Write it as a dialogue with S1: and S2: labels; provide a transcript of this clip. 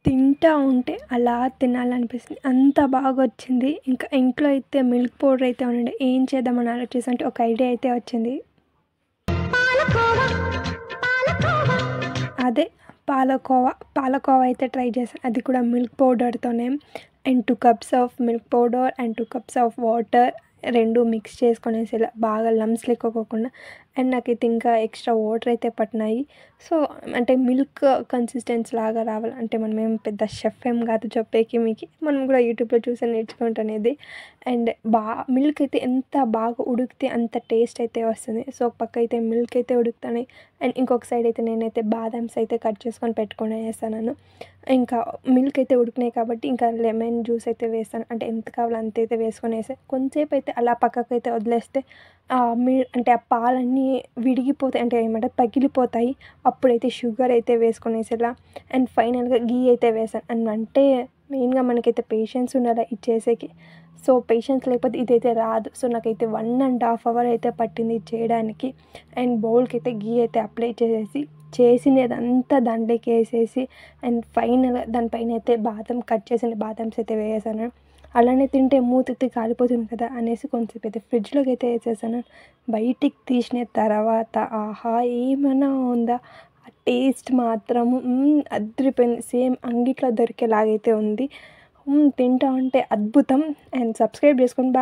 S1: తింటా ఉంటే అలా తినాలనిపిస్తుంది. అంత బాగొచ్చింది. ఇంకా ఇంట్లో అయితే మిల్క్ పౌడర్ అయితే ఉండే ఏం చేద్దామని ఆలోచిస్తుంటే ఒక ఐడియా అయితే వచ్చింది. అదే పాలకోవా అయితే ట్రై చేశాను. అది కూడా మిల్క్ పౌడర్‌తోనే. And 2 cups of milk powder and 2 cups of water 2 mix చేసుకొనేసి ఇలా బాగా లంప్స్ లెక్కోకుండా అండ్ నాకైతే ఇంకా ఎక్స్ట్రా వాటర్ అయితే పట్టినాయి. సో, అంటే మిల్క్ కన్సిస్టెన్సీ లాగా రావాలి. అంటే మనమేం పెద్ద షెఫ్ ఏం కాదు చెప్పేకి మీకి. మనం కూడా యూట్యూబ్‌లో చూసే నేర్చుకుంటనేది. అండ్ మిల్క్ అయితే ఎంత బాగా ఉడికితే అంత టేస్ట్ అయితే వస్తుంది. సో, ఒక పక్క అయితే మిల్క్ అయితే ఉడుకుతున్నాయి. అండ్ ఇంకొక సైడ్ అయితే నేనైతే బాదామ్స్ అయితే కట్ చేసుకొని పెట్టుకునేసాను. ఇంకా మిల్క్ అయితే ఉడికినాయి కాబట్టి ఇంకా లెమన్ జ్యూస్ అయితే వేస్తాను. అంటే ఎంత కావాలో అంత అయితే వేసుకొనేసి కొంచెంసేపు అయితే అలా పక్కకైతే వదిలేస్తే అంటే ఆ పాలన్నీ విడిగిపోతాయి. అంటే ఏమంటారు పగిలిపోతాయి. అప్పుడైతే షుగర్ అయితే వేసుకొనేసి ఇలా అండ్ ఫైనల్‌గా ఘీ అయితే వేశాను. అండ్ అంటే మెయిన్‌గా మనకైతే పేషెన్స్ ఉండాలి ఇది చేసేకి. సో, పేషెన్స్ లేకపోతే ఇదైతే రాదు. సో, నాకైతే 1½ అవర్ అయితే పట్టింది ఇది చేయడానికి. అండ్ బౌల్‌కైతే ఘీ అయితే అప్లై చేసేసి చేసినదంతా దాంట్లోకేసేసి అండ్ ఫైనల్‌గా దానిపైన అయితే కట్ చేసిన బాదామ్స్ అయితే వేసేసాను. అలానే తింటే మూతెత్తి కాలిపోతుంది కదా అనేసి కొంచెంసేపు అయితే ఫ్రిడ్జ్‌లోకి అయితే వేసేసాను. బయటికి తీసిన తర్వాత ఆహా! ఏమన్నా ఉందా? ఆ టేస్ట్ మాత్రము అదిరిపోయింది. సేమ్ అంగిట్లో దొరికేలాగైతే ఉంది. తింటా ఉంటే అద్భుతం. అండ్ సబ్స్క్రైబ్ చేసుకోండి.